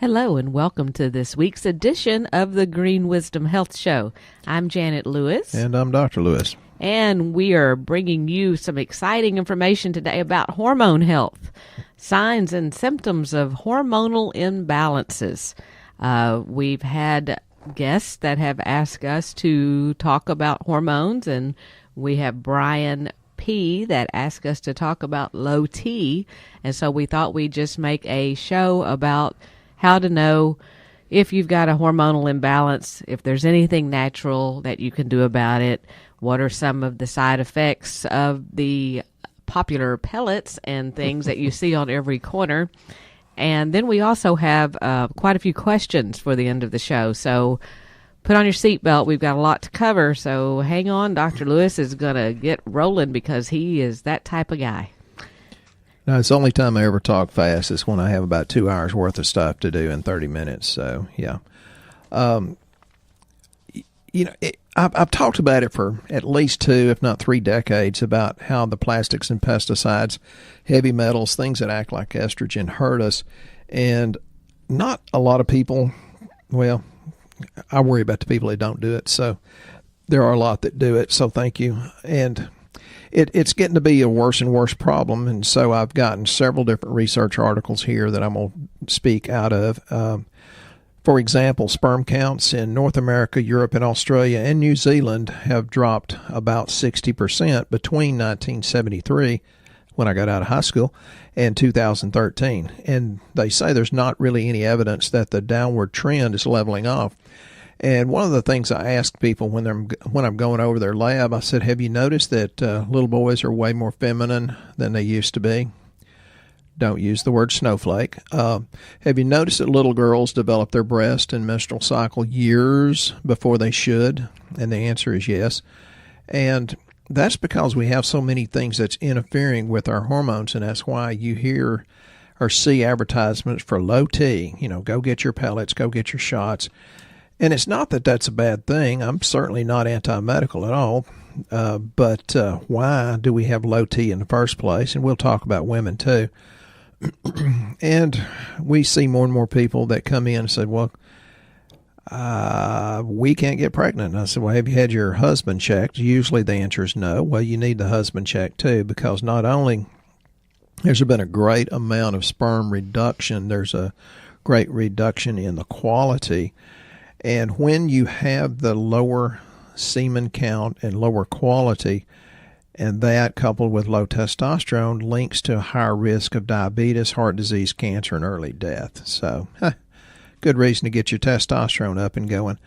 Hello and welcome to this week's edition of the Green Wisdom Health Show. I'm Janet Lewis. And I'm Dr. Lewis. And we are bringing you some exciting information today about hormone health, signs and symptoms of hormonal imbalances. We've had guests that have asked us to talk about hormones, and we have Brian P. that asked us to talk about low T. And so we thought we'd just make a show about how to know if you've got a hormonal imbalance, if there's anything natural that you can do about it, what are some of the side effects of the popular pellets and things that you see on every corner. And then we also have quite a few questions for the end of the show. So put on your seatbelt. We've got a lot to cover. So hang on. Dr. Lewis is going to get rolling because he is that type of guy. No, it's the only time I ever talk fast is when I have about 2 hours worth of stuff to do in 30 minutes. So, yeah. I've talked about it for at least 2, if not 3 decades, about how the plastics and pesticides, heavy metals, things that act like estrogen hurt us. And not a lot of people, well, I worry about the people that don't do it. So there are a lot that do it. So thank you. And it's getting to be a worse and worse problem, and so I've gotten several different research articles here that I'm going to speak out of. For example, sperm counts in North America, Europe, and Australia, and New Zealand have dropped about 60% between 1973, when I got out of high school, and 2013. And they say there's not really any evidence that the downward trend is leveling off. And one of the things I ask people when I'm going over their lab, I said, have you noticed that little boys are way more feminine than they used to be? Don't use the word snowflake. Have you noticed that little girls develop their breast and menstrual cycle years before they should? And the answer is yes. And that's because we have so many things that's interfering with our hormones, and that's why you hear or see advertisements for low T. Go get your pellets, go get your shots. And it's not that that's a bad thing. I'm certainly not anti-medical at all. But why do we have low T in the first place? And we'll talk about women too. And we see more and more people that come in and say, well, we can't get pregnant. And I said, well, have you had your husband checked? Usually the answer is no. Well, you need the husband checked too, because not only there's been a great amount of sperm reduction, there's a great reduction in the quality. And when you have the lower semen count and lower quality, and that coupled with low testosterone links to a higher risk of diabetes, heart disease, cancer, and early death. So, good reason to get your testosterone up and going.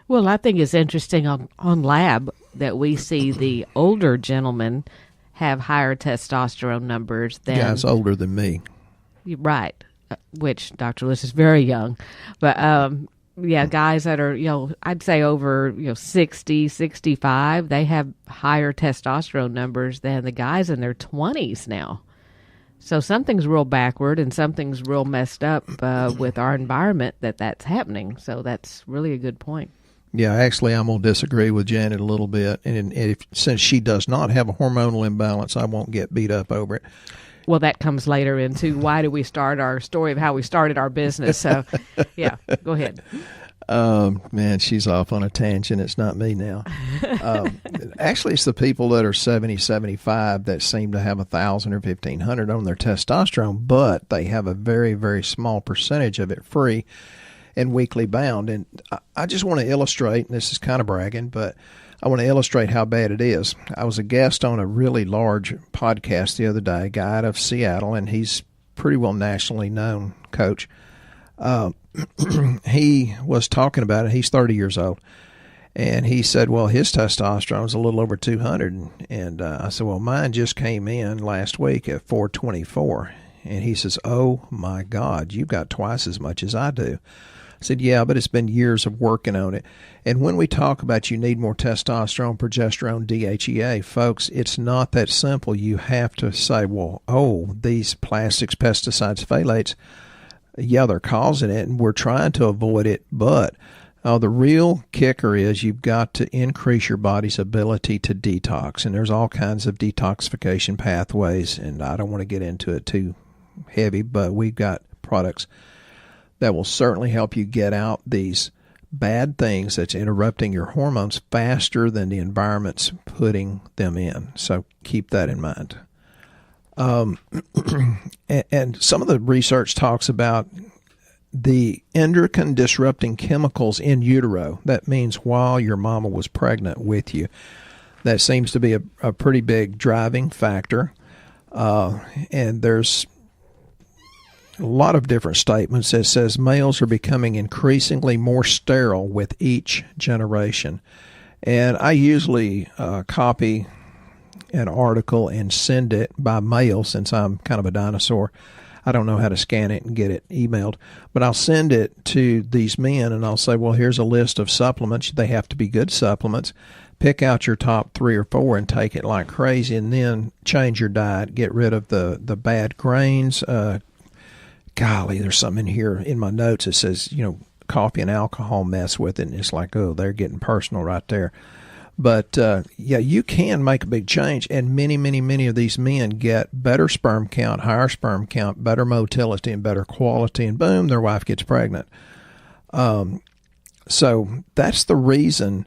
Well, I think it's interesting on lab that we see the older gentlemen have higher testosterone numbers than guys older than me. Right, which Dr. Lewis is very young, but yeah, guys that are, I'd say over, 60, 65, they have higher testosterone numbers than the guys in their 20s now. So something's real backward and something's real messed up with our environment that's happening. So that's really a good point. Yeah, actually, I'm going to disagree with Janet a little bit. And since she does not have a hormonal imbalance, I won't get beat up over it. Well, that comes later into why do we start our story of how we started our business. So, yeah, go ahead. Man, she's off on a tangent. It's not me now. Actually, it's the people that are 70, 75 that seem to have 1,000 or 1,500 on their testosterone, but they have a very, very small percentage of it free and weekly bound. And I just want to illustrate, and this is kind of bragging, but I want to illustrate how bad it is. I was a guest on a really large podcast the other day, a guy out of Seattle, and he's pretty well nationally known coach. He was talking about it. He's 30 years old. And he said, well, his testosterone is a little over 200. And I said, well, mine just came in last week at 424. And he says, oh, my God, you've got twice as much as I do. I said, yeah, but it's been years of working on it. And when we talk about you need more testosterone, progesterone, DHEA, folks, it's not that simple. You have to say, well, these plastics, pesticides, phthalates, yeah, they're causing it, and we're trying to avoid it. But the real kicker is you've got to increase your body's ability to detox. And there's all kinds of detoxification pathways, and I don't want to get into it too heavy, but we've got products. that will certainly help you get out these bad things that's interrupting your hormones faster than the environment's putting them in. So keep that in mind. And some of the research talks about the endocrine disrupting chemicals in utero. That means while your mama was pregnant with you. That seems to be a pretty big driving factor. And there's a lot of different statements that says males are becoming increasingly more sterile with each generation. And I usually copy an article and send it by mail since I'm kind of a dinosaur. I don't know how to scan it and get it emailed, but I'll send it to these men and I'll say, well, here's a list of supplements. They have to be good supplements. Pick out your top 3 or 4 and take it like crazy, and then change your diet. Get rid of the bad grains. Golly, there's something in here in my notes that says, coffee and alcohol mess with it. And it's like, oh, they're getting personal right there. But, you can make a big change. And many, many, many of these men get better sperm count, higher sperm count, better motility, and better quality. And boom, their wife gets pregnant. So that's the reason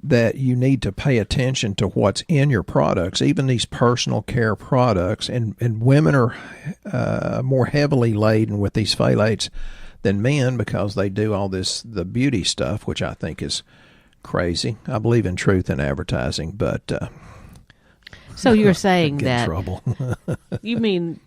that you need to pay attention to what's in your products, even these personal care products. And women are more heavily laden with these phthalates than men because they do all the beauty stuff, which I think is crazy. I believe in truth in advertising, but so you're saying get that in trouble. You mean,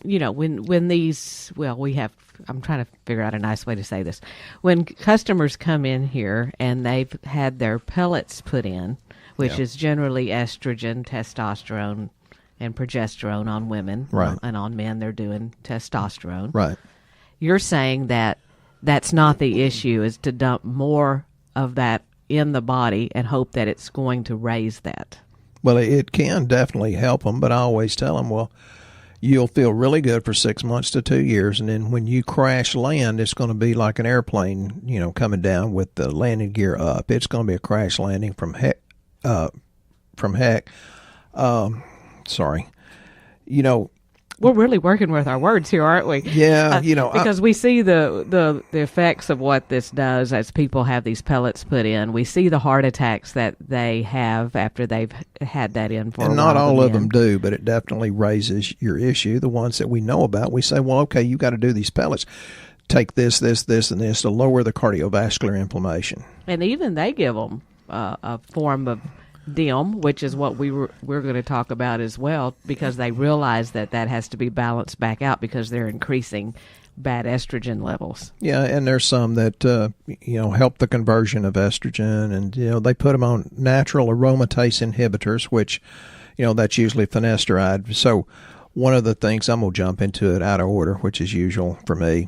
when these, I'm trying to figure out a nice way to say this. When customers come in here and they've had their pellets put in, which is generally estrogen, testosterone, and progesterone on women, right, and on men they're doing testosterone, right. You're saying that that's not the issue, is to dump more of that in the body and hope that it's going to raise that. Well, it can definitely help them, but I always tell them, well, you'll feel really good for 6 months to 2 years, and then when you crash land, it's going to be like an airplane, coming down with the landing gear up. It's going to be a crash landing from heck. Sorry. We're really working with our words here, aren't we? Yeah, because we see the effects of what this does as people have these pellets put in. We see the heart attacks that they have after they've had that in for a while. And not all of them do, but it definitely raises your issue. The ones that we know about, we say, well, okay, you got to do these pellets. Take this, and this to lower the cardiovascular inflammation. And even they give them a form of DIM, which is what we're going to talk about as well, because they realize that has to be balanced back out because they're increasing bad estrogen levels. Yeah, and there's some that help the conversion of estrogen, and they put them on natural aromatase inhibitors, which that's usually finasteride. So one of the things, I'm going to jump into it out of order, which is usual for me.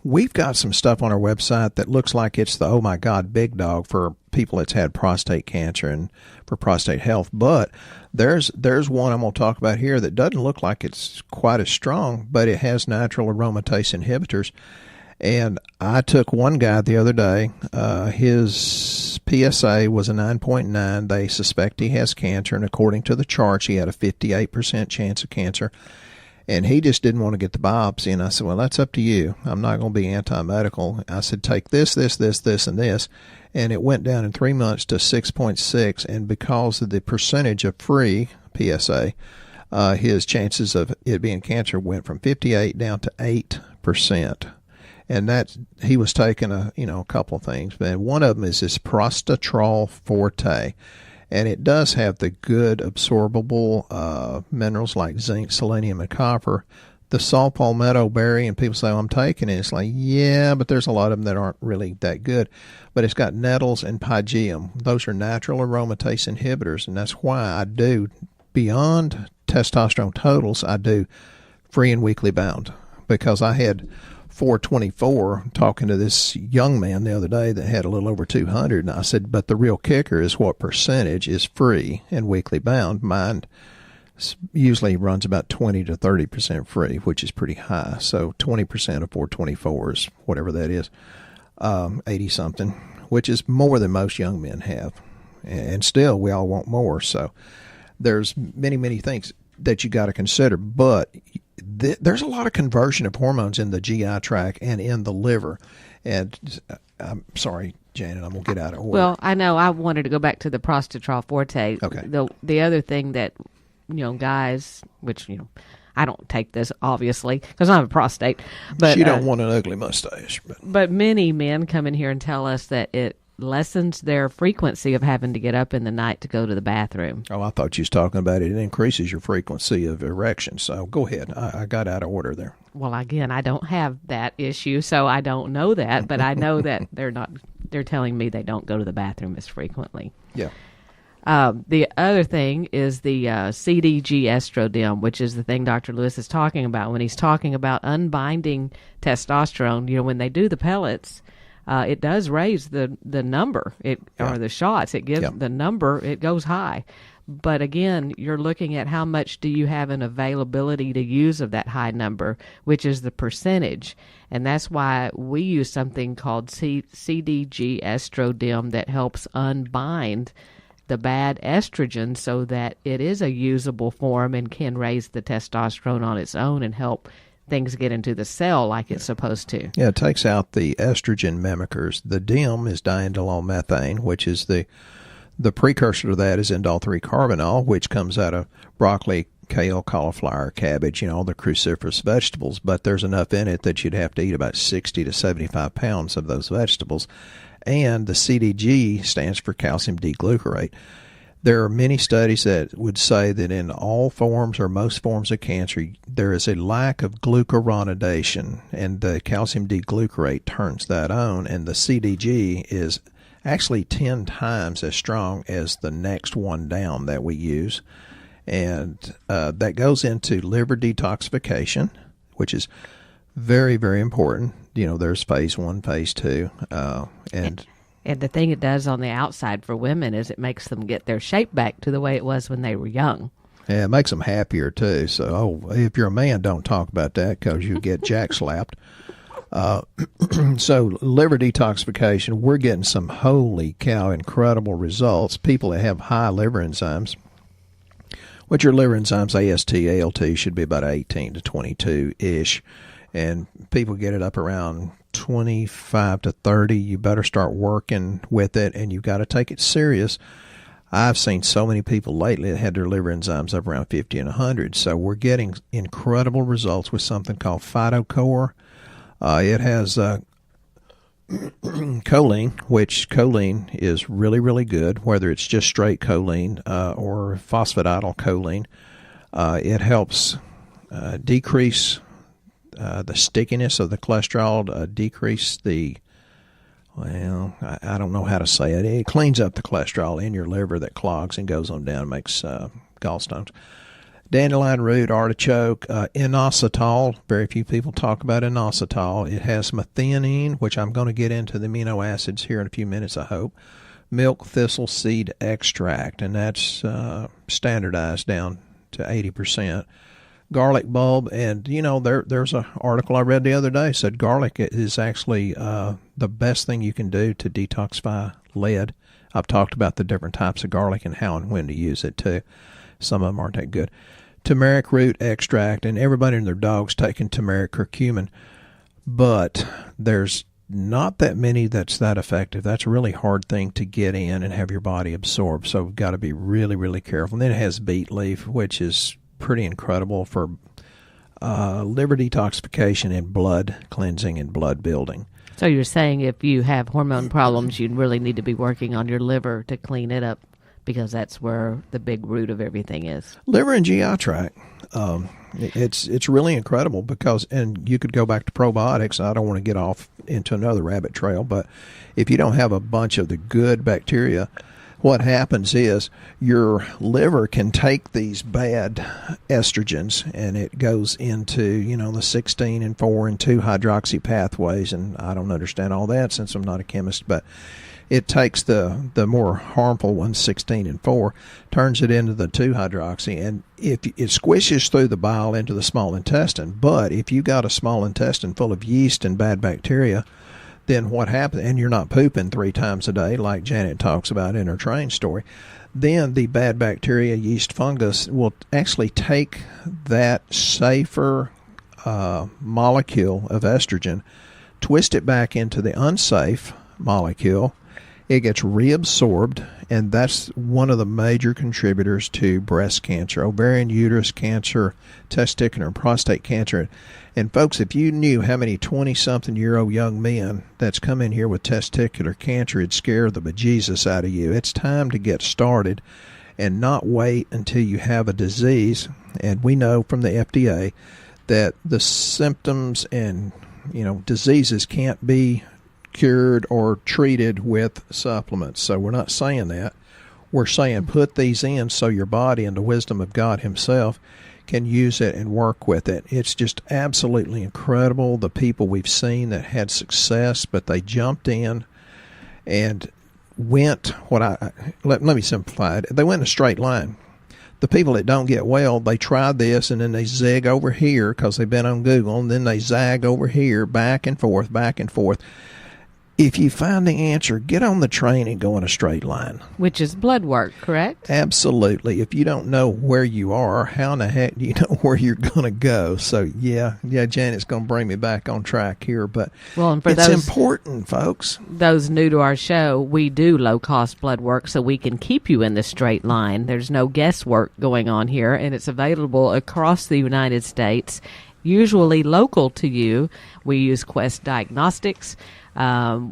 We've got some stuff on our website that looks like it's the, oh my God, big dog for people that's had prostate cancer and for prostate health. But there's one I'm going to talk about here that doesn't look like it's quite as strong, but it has natural aromatase inhibitors. And I took one guy the other day. His PSA was a 9.9. They suspect he has cancer, and according to the charts, he had a 58% chance of cancer. And he just didn't want to get the biopsy. And I said, well, that's up to you. I'm not going to be anti-medical. I said, take this, and this. And it went down in 3 months to 6.6. And because of the percentage of free PSA, his chances of it being cancer went from 58 down to 8%. And that he was taking a couple of things, but one of them is this Prostatrol Forte, and it does have the good absorbable minerals like zinc, selenium, and copper. The saw palmetto berry, and people say, oh, I'm taking it. It's like, yeah, but there's a lot of them that aren't really that good. But it's got nettles and pygeum. Those are natural aromatase inhibitors, and that's why I do, beyond testosterone totals, I do free and weekly bound, because I had 424 talking to this young man the other day that had a little over 200, and I said, but the real kicker is what percentage is free and weekly bound. Mine usually runs about 20 to 30% free, which is pretty high. So 20% of 424 is whatever that is, 80 something, which is more than most young men have, and still we all want more. So there's many things that you got to consider, but there's a lot of conversion of hormones in the GI tract and in the liver. And I'm sorry, Janet, I'm going to get out of order. Well, I know I wanted to go back to the prostatrol forte. Okay. The other thing that, guys, which, I don't take this, obviously, because I have a prostate. But you don't want an ugly mustache. But many men come in here and tell us that it lessens their frequency of having to get up in the night to go to the bathroom. Oh, I thought you was talking about it increases your frequency of erection. So go ahead. I got out of order there. Well, again, I don't have that issue, so I don't know that. But I know that they're telling me they don't go to the bathroom as frequently. Yeah. The other thing is the CDG Estrodim, which is the thing Dr. Lewis is talking about when he's talking about unbinding testosterone. When they do the pellets, it does raise the number or the shots. It gives the number, it goes high. But again, you're looking at how much do you have an availability to use of that high number, which is the percentage. And that's why we use something called CDG Estrodim that helps unbind the bad estrogen so that it is a usable form and can raise the testosterone on its own and help things get into the cell like it's supposed to. Yeah, it takes out the estrogen mimickers. The DIM is diindolone methane, which is the precursor to that is indole-3-carbinol, which comes out of broccoli, kale, cauliflower, cabbage, all the cruciferous vegetables. But there's enough in it that you'd have to eat about 60 to 75 pounds of those vegetables. And the CDG stands for calcium D-glucarate. There are many studies that would say that in all forms or most forms of cancer, there is a lack of glucuronidation, and the calcium D-glucarate turns that on, and the CDG is actually 10 times as strong as the next one down that we use. And that goes into liver detoxification, which is very, very important. There's phase 1, phase 2, and the thing it does on the outside for women is it makes them get their shape back to the way it was when they were young. Yeah, it makes them happier too. So, if you're a man, don't talk about that because you get jack slapped. So, liver detoxification, we're getting some holy cow incredible results. People that have high liver enzymes, which your liver enzymes, AST, ALT, should be about 18 to 22-ish. And people get it up around 25 to 30. You better start working with it, and you've got to take it serious. I've seen so many people lately that had their liver enzymes up around 50 and 100. So we're getting incredible results with something called PhytoCore. It has choline, which choline is really, really good, whether it's just straight choline or phosphatidylcholine. It helps decrease the stickiness of the cholesterol, decrease the, I don't know how to say it. It cleans up the cholesterol in your liver that clogs and goes on down and makes gallstones. Dandelion root, artichoke, inositol. Very few people talk about inositol. It has methionine, which I'm going to get into the amino acids here in a few minutes, I hope. Milk thistle seed extract, and that's standardized down to 80%. Garlic bulb, and there's an article I read the other day said garlic is actually the best thing you can do to detoxify lead. I've talked about the different types of garlic and how and when to use it too. Some of them aren't that good. Turmeric root extract, and everybody and their dog's taking turmeric curcumin, but there's not that many that's that effective. That's a really hard thing to get in and have your body absorb, so we've got to be really, really careful. And then it has beet leaf, which is pretty incredible for liver detoxification and blood cleansing and blood building. So you're saying if you have hormone problems, you really need to be working on your liver to clean it up, because that's where the big root of everything is. Liver and GI tract. It's really incredible because, and you could go back to probiotics. I don't want to get off into another rabbit trail, but if you don't have a bunch of the good bacteria, what happens is your liver can take these bad estrogens and it goes into, the 16 and 4 and 2 hydroxy pathways. And I don't understand all that since I'm not a chemist, but it takes the more harmful ones, 16 and 4, turns it into the 2-hydroxy, and if it squishes through the bile into the small intestine. But if you got a small intestine full of yeast and bad bacteria, then what happens, and you're not pooping 3 times a day like Janet talks about in her train story, then the bad bacteria, yeast, fungus will actually take that safer molecule of estrogen, twist it back into the unsafe molecule. It gets reabsorbed, and that's one of the major contributors to breast cancer, ovarian, uterus cancer, testicular and prostate cancer. And folks, if you knew how many 20-something-year-old young men that's come in here with testicular cancer, it'd scare the bejesus out of you. It's time to get started and not wait until you have a disease. And we know from the FDA that the symptoms and diseases can't be cured or treated with supplements. So we're not saying that. We're saying put these in so your body and the wisdom of God himself can use it and work with it. It's just absolutely incredible, the people we've seen that had success, but they jumped in and went, let me simplify it, they went in a straight line. The people that don't get well, they try this and then they zig over here because they've been on Google, and then they zag over here, back and forth, back and forth. If you find the answer, get on the train and go in a straight line. Which is blood work, correct? Absolutely. If you don't know where you are, how in the heck do you know where you're going to go? So, yeah, Janet's going to bring me back on track here. But and for it's important, folks. Those new to our show, we do low-cost blood work so we can keep you in the straight line. There's no guesswork going on here, and it's available across the United States, usually local to you. We use Quest Diagnostics.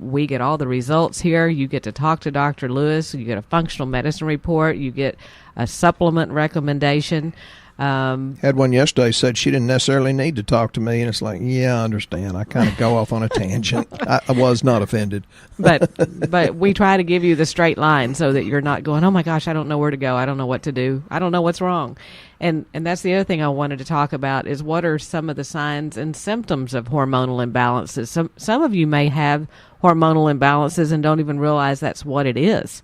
We get all the results here. You get to talk to Dr. Lewis. You get a functional medicine report. You get a supplement recommendation. Had one yesterday, said she didn't necessarily need to talk to me, and it's like, yeah, I understand. I kind of go off on a tangent. I was not offended. But we try to give you the straight line so that you're not going, oh my gosh, I don't know where to go. I don't know what to do. I don't know what's wrong. And that's the other thing I wanted to talk about is what are some of the signs and symptoms of hormonal imbalances. Some of you may have hormonal imbalances and don't even realize that's what it is.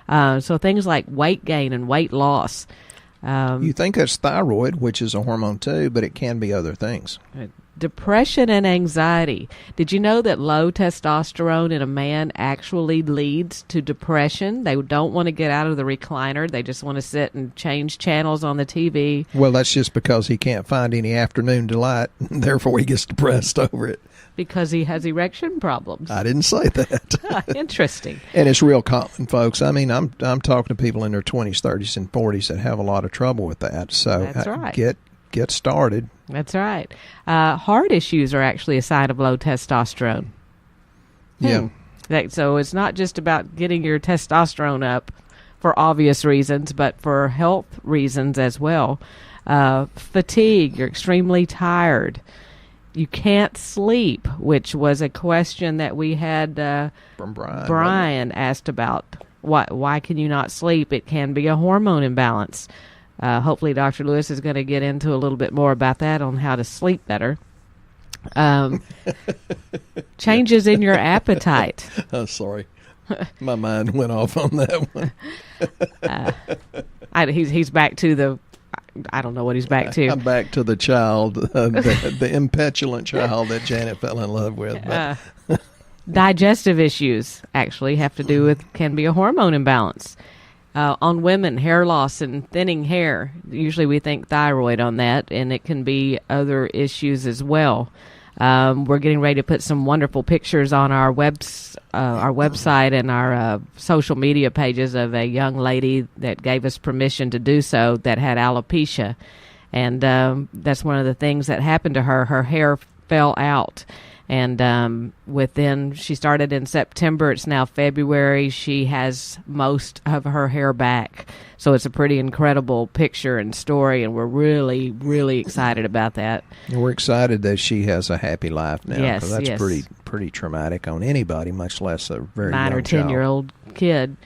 So things like weight gain and weight loss. You think that's thyroid, which is a hormone too, but it can be other things. Depression and anxiety. Did you know that low testosterone in a man actually leads to depression? They don't want to get out of the recliner. They just want to sit and change channels on the TV. Well, that's just because he can't find any afternoon delight, and therefore he gets depressed over it. Because he has erection problems. I didn't say that. Interesting. And it's real common, folks. I mean, I'm talking to people in their 20s, 30s, and 40s that have a lot of trouble with that. So that's right. Get started. That's right. Heart issues are actually a sign of low testosterone. Yeah. So it's not just about getting your testosterone up for obvious reasons, but for health reasons as well. Fatigue, you're extremely tired. You can't sleep, which was a question that we had from Brian asked about. Why can you not sleep? It can be a hormone imbalance. Hopefully Dr. Lewis is going to get into a little bit more about that on how to sleep better. Changes in your appetite. Oh, sorry. My mind went off on that one. He's back to the... I don't know what he's back to. I'm back to the child, the impetulant child that Janet fell in love with. Digestive issues actually have to do with, can be a hormone imbalance. On women, hair loss and thinning hair. Usually we think thyroid on that, and it can be other issues as well. We're getting ready to put some wonderful pictures on our website and our social media pages of a young lady that gave us permission to do so that had alopecia. And that's one of the things that happened to her. Her hair fell out. And she started in September. It's now February. She has most of her hair back. So it's a pretty incredible picture and story, and we're really, really excited about that. We're excited that she has a happy life now. Yes, because that's pretty traumatic on anybody, much less a very 9 or young child. 10-year-old kid.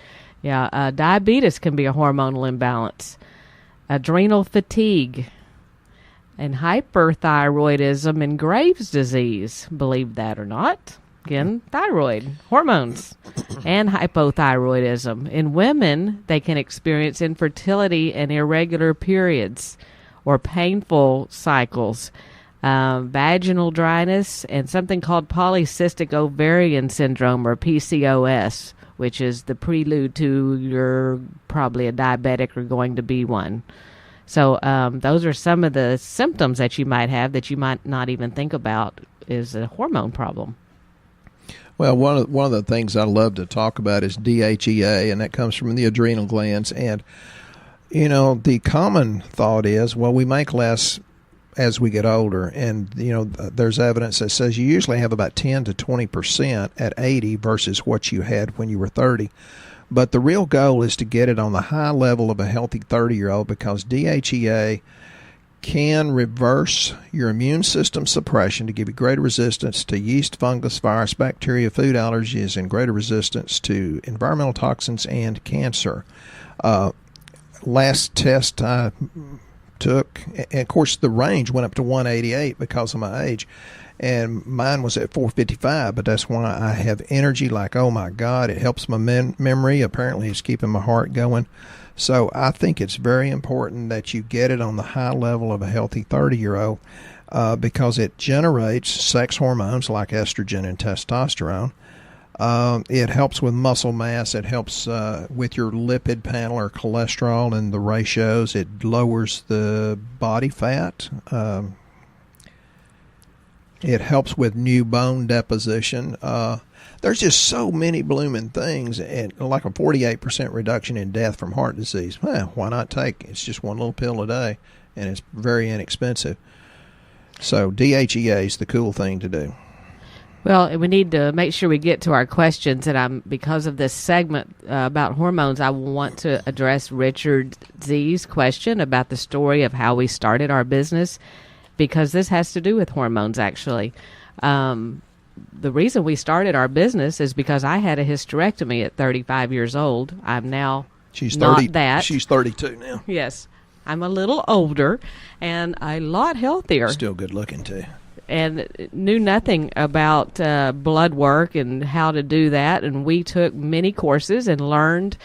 Yeah, diabetes can be a hormonal imbalance. Adrenal fatigue. And hyperthyroidism and Graves' disease, believe that or not. Again, thyroid, hormones, and hypothyroidism. In women, they can experience infertility and irregular periods or painful cycles. vaginal dryness, and something called Polycystic Ovarian Syndrome, or PCOS, which is the prelude to you're probably a diabetic or going to be one. So those are some of the symptoms that you might have that you might not even think about is a hormone problem. Well, one of the things I love to talk about is DHEA, and that comes from the adrenal glands. And, you know, the common thought is, well, we make less as we get older. And, you know, there's evidence that says you usually have about 10 to 20% at 80 versus what you had when you were 30. But the real goal is to get it on the high level of a healthy 30-year-old, because DHEA can reverse your immune system suppression to give you greater resistance to yeast, fungus, virus, bacteria, food allergies, and greater resistance to environmental toxins and cancer. Last test I took, and of course the range went up to 188 because of my age, and mine was at 455, but that's why I have energy like, oh my God, it helps my memory. Apparently it's keeping my heart going. So I think it's very important that you get it on the high level of a healthy 30-year-old because it generates sex hormones like estrogen and testosterone. It helps with muscle mass. It helps with your lipid panel or cholesterol and the ratios. It lowers the body fat. It helps with new bone deposition. There's just so many blooming things, and like a 48% reduction in death from heart disease. Well, why not take it? It's just one little pill a day, and it's very inexpensive. So DHEA is the cool thing to do. Well, we need to make sure we get to our questions, and because of this segment about hormones, I want to address Richard Z's question about the story of how we started our business, because this has to do with hormones, actually. The reason we started our business is because I had a hysterectomy at 35 years old. I'm now She's not 30, that. She's 32 now. Yes. I'm a little older and a lot healthier. Still good looking, too. And knew nothing about blood work and how to do that. And we took many courses and learned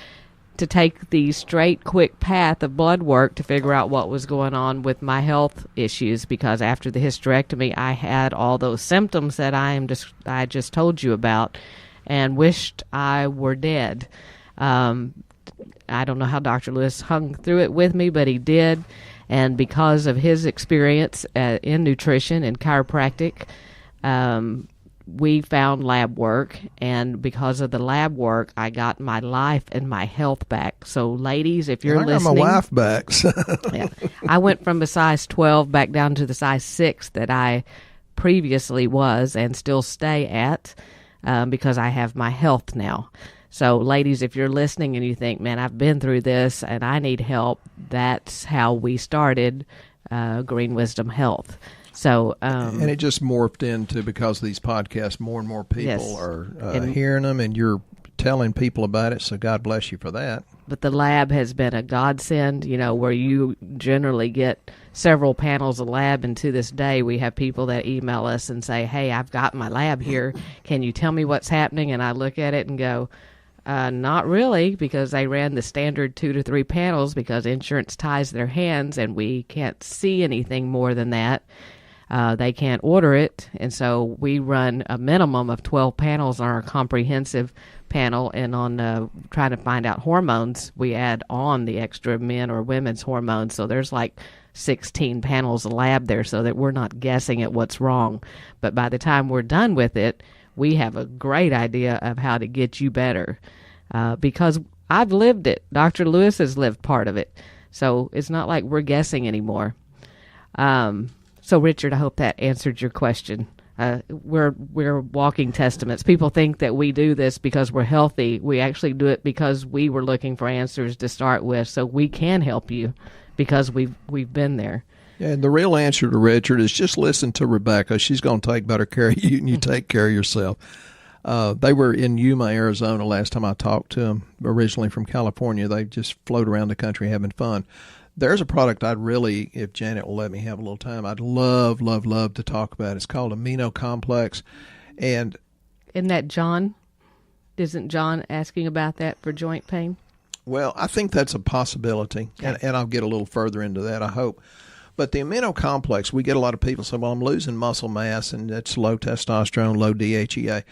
to take the straight, quick path of blood work to figure out what was going on with my health issues, because after the hysterectomy, I had all those symptoms that I just told you about and wished I were dead. I don't know how Dr. Lewis hung through it with me, but he did. And because of his experience in nutrition and chiropractic, we found lab work, and because of the lab work, I got my life and my health back. So, ladies, if you're listening, I got my wife back. Yeah, I went from a size 12 back down to the size 6 that I previously was and still stay at because I have my health now. So, ladies, if you're listening and you think, man, I've been through this and I need help, that's how we started Green Wisdom Health. So, and it just morphed into, because of these podcasts, more and more people are hearing them, and you're telling people about it. So God bless you for that. But the lab has been a godsend, where you generally get several panels of lab. And to this day, we have people that email us and say, hey, I've got my lab here. Can you tell me what's happening? And I look at it and go, not really, because they ran the standard 2 to 3 panels because insurance ties their hands and we can't see anything more than that. They can't order it, and so we run a minimum of 12 panels on our comprehensive panel, and on trying to find out hormones, we add on the extra men or women's hormones, so there's like 16 panels of lab there so that we're not guessing at what's wrong. But by the time we're done with it, we have a great idea of how to get you better because I've lived it. Dr. Lewis has lived part of it, so it's not like we're guessing anymore. So, Richard, I hope that answered your question. We're walking testaments. People think that we do this because we're healthy. We actually do it because we were looking for answers to start with, so we can help you because we've been there. Yeah, and the real answer to Richard is just listen to Rebecca. She's going to take better care of you than you take care of yourself. They were in Yuma, Arizona last time I talked to them, originally from California. They just float around the country having fun. There's a product I'd really, if Janet will let me have a little time, I'd love to talk about. It's called Amino Complex. And isn't that John? Isn't John asking about that for joint pain? Well, I think that's a possibility, okay. and I'll get a little further into that, I hope. But the amino complex, we get a lot of people say, well, I'm losing muscle mass and it's low testosterone, low DHEA.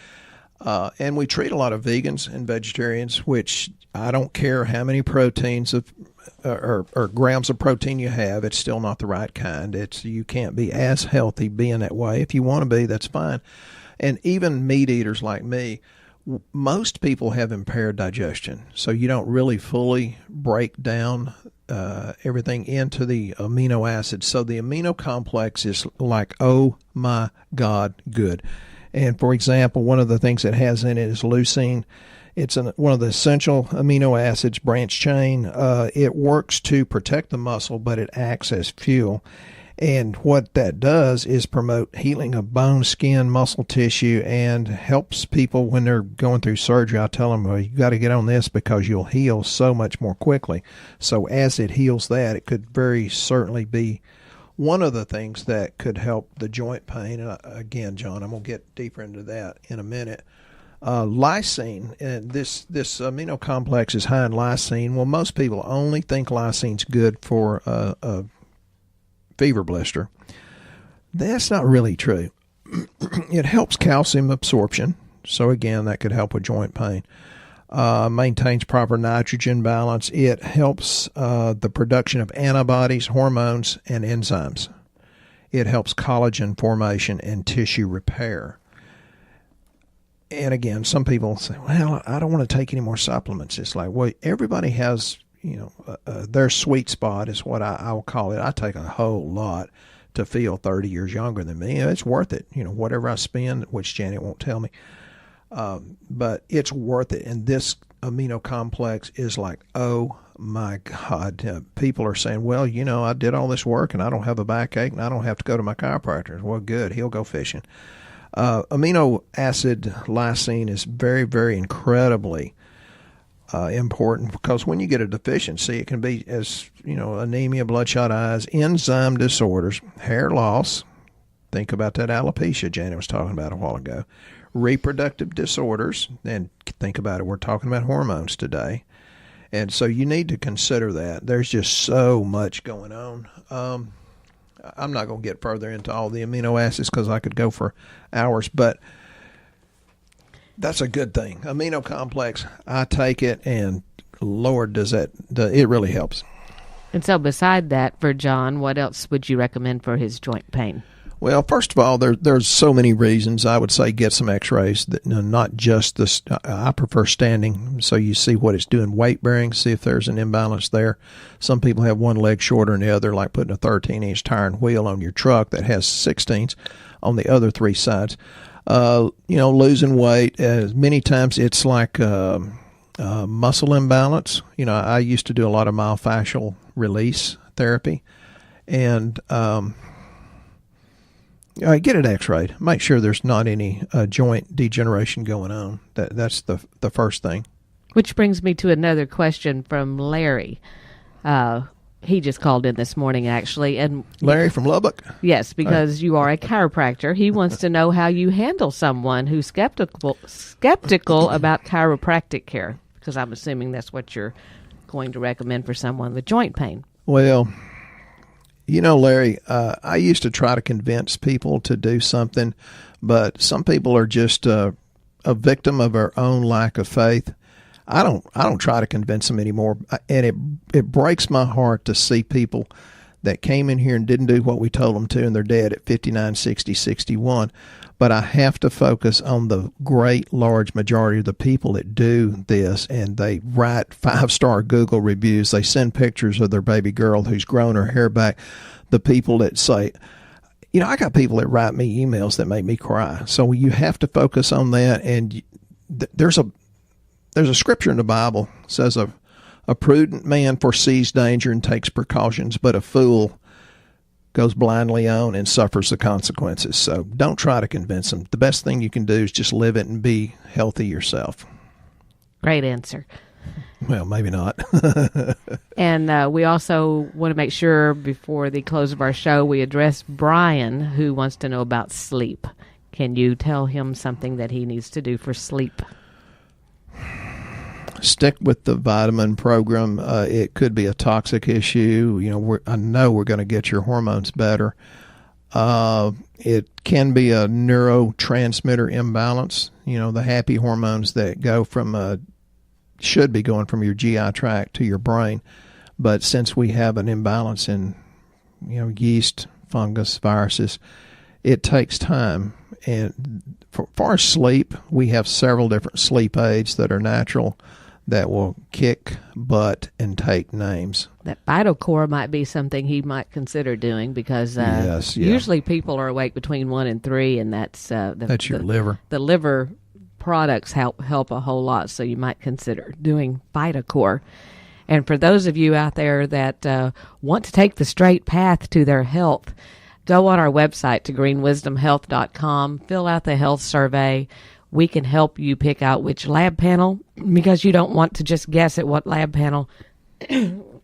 And we treat a lot of vegans and vegetarians, which I don't care how many proteins or grams of protein you have, it's still not the right kind. You can't be as healthy being that way. If you want to be, that's fine. And even meat eaters like me, most people have impaired digestion, so you don't really fully break down everything into the amino acids. So the amino complex is like, oh my God, good. And for example, one of the things it has in it is leucine. It's one of the essential amino acids, branch chain. It works to protect the muscle, but it acts as fuel. And what that does is promote healing of bone, skin, muscle tissue, and helps people when they're going through surgery. I tell them, well, you got to get on this because you'll heal so much more quickly. So as it heals that, it could very certainly be one of the things that could help the joint pain. Again, John, I'm going to get deeper into that in a minute. Lysine, and this amino complex is high in lysine. Well, most people only think lysine's good for a fever blister. That's not really true. It helps calcium absorption, so again, that could help with joint pain. Maintains proper nitrogen balance. It helps the production of antibodies, hormones, and enzymes. It helps collagen formation and tissue repair. And again, some people say, well, I don't want to take any more supplements. It's like, well, everybody has, their sweet spot is what I'll call it. I take a whole lot to feel 30 years younger than me. It's worth it. Whatever I spend, which Janet won't tell me, but it's worth it. And this amino complex is like, oh my God. People are saying, well, I did all this work and I don't have a backache and I don't have to go to my chiropractor. Well, good. He'll go fishing. Amino acid lysine is very, very incredibly important, because when you get a deficiency, it can be as, anemia, bloodshot eyes, enzyme disorders, hair loss. Think about that alopecia Janet was talking about a while ago. Reproductive disorders, and think about it, we're talking about hormones today. And so you need to consider that. There's just so much going on. I'm not going to get further into all the amino acids because I could go for hours, but that's a good thing. Amino complex, I take it, and Lord, it really helps. And so beside that, for John, what else would you recommend for his joint pain? Well, first of all, there's so many reasons. I would say get some x-rays, not just this. I prefer standing, so you see what it's doing weight bearing, see if there's an imbalance there. Some people have one leg shorter than the other, like putting a 13-inch tire and wheel on your truck that has 16s on the other three sides. Losing weight, many times it's like muscle imbalance. I used to do a lot of myofascial release therapy, and get it x-rayed. Make sure there's not any joint degeneration going on. That's the first thing. Which brings me to another question from Larry. He just called in this morning, actually. And Larry from Lubbock? Yes, because you are a chiropractor. He wants to know how you handle someone who's skeptical about chiropractic care, because I'm assuming that's what you're going to recommend for someone with joint pain. Well, Larry, I used to try to convince people to do something, but some people are just a victim of their own lack of faith. I don't try to convince them anymore, and it breaks my heart to see people that came in here and didn't do what we told them to, and they're dead at 59, 60, 61. But I have to focus on the great large majority of the people that do this, and they write 5-star Google reviews. They send pictures of their baby girl who's grown her hair back. The people that say, I got people that write me emails that make me cry. So you have to focus on that. And there's a scripture in the Bible that says a prudent man foresees danger and takes precautions, but a fool goes blindly on and suffers the consequences. So don't try to convince them. The best thing you can do is just live it and be healthy yourself. Great answer. Well, maybe not. And we also want to make sure before the close of our show, we address Brian, who wants to know about sleep. Can you tell him something that he needs to do for sleep? stick with the vitamin program. It could be a toxic issue. I know we're going to get your hormones better. It can be a neurotransmitter imbalance. The happy hormones that go should be going from your GI tract to your brain. But since we have an imbalance in, yeast, fungus, viruses, it takes time. And for sleep, we have several different sleep aids that are natural that will kick butt and take names. That VitaCore might be something he might consider doing because usually people are awake between 1 and 3, and that's your liver. The liver products help a whole lot, so you might consider doing VitaCore. And for those of you out there that want to take the straight path to their health, go on our website to greenwisdomhealth.com, fill out the health survey. We can help you pick out which lab panel, because you don't want to just guess at what lab panel.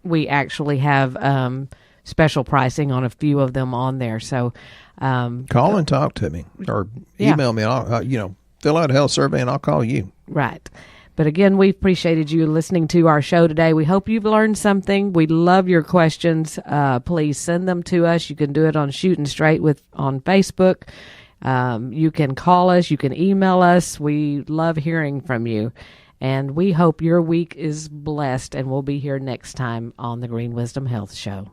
We actually have special pricing on a few of them on there. So call and talk to me, or email me. I'll, fill out a health survey and I'll call you. Right. But again, we appreciated you listening to our show today. We hope you've learned something. We love your questions. Please send them to us. You can do it on Shooting Straight on Facebook. You can call us. You can email us. We love hearing from you. And we hope your week is blessed, and we'll be here next time on the Green Wisdom Health Show.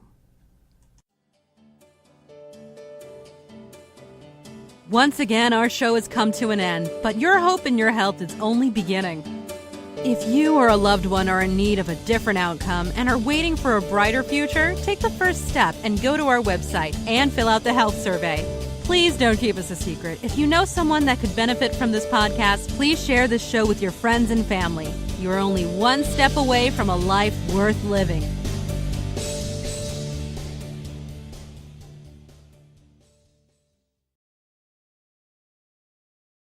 Once again, our show has come to an end, but your hope in your health is only beginning. If you or a loved one are in need of a different outcome and are waiting for a brighter future, take the first step and go to our website and fill out the health survey. Please don't keep us a secret. If you know someone that could benefit from this podcast, please share this show with your friends and family. You are only one step away from a life worth living.